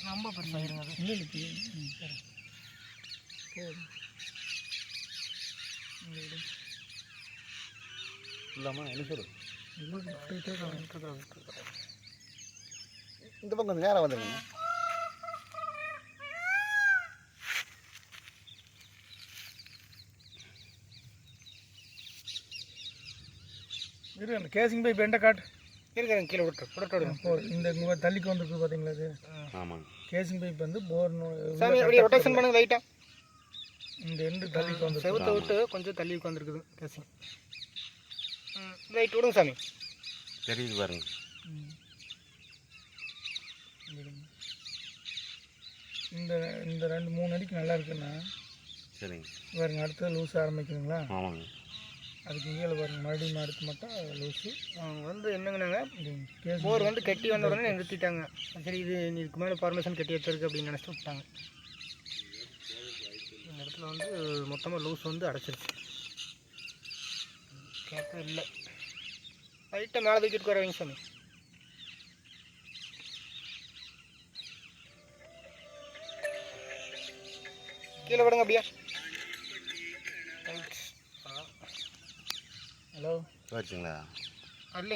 ரொம்ப பெருசாகிருங்க அது. இல்லை சரி இல்லாமல் என்ன சொல்லு இந்த பக்கம் கொஞ்சம் நேரம் வந்துடுங்க. இருக்கு அந்த கேசிங் பைப் எண்டை காட்டு இருக்கிறேன் கீழே விட்டு போர் இந்த இங்கே தள்ளிக்கு வந்துருக்கு பார்த்தீங்களா அது. ஆமாங்க. கேசிங் பைப் வந்து போர் சாமி அப்படியே ரொட்டேஷன் பண்ணுங்க லைட்டாக. இந்த எண்டு தள்ளிக்கு வந்து செவத்தை விட்டு கொஞ்சம் தள்ளி உட்காந்துருக்குது கேசிங். ரைட் விடுங்க சாமி. தெரியுது பாருங்க. இந்த இந்த 2-3 அடிக்கு நல்லா இருக்குன்னா சரிங்க பாருங்க. அடுத்தது லூஸ் ஆரம்பிக்குதுங்களா? ஆமாங்க. அதுக்கு கீழே பாருங்க மறுபடியும் அடுத்து மட்டும் லூஸு வந்து என்னங்கன்னாங்க போர் வந்து கட்டி வந்த உடனே நிறுத்திட்டாங்க. சரி இது இதுக்கு மேலே ஃபார்மேஷன் கட்டி எடுத்துருக்கு அப்படின்னு நினச்சிட்டு விட்டாங்க. இந்த இடத்துல வந்து மொத்தமாக லூஸ் வந்து அடைச்சிருச்சு. கேட்க இல்லை. லைட்டாக மேலே தூக்கிட்டு வர வைங்க சாமி. கீழே விடுங்க அப்படியா. ஹலோ வச்சுங்களா?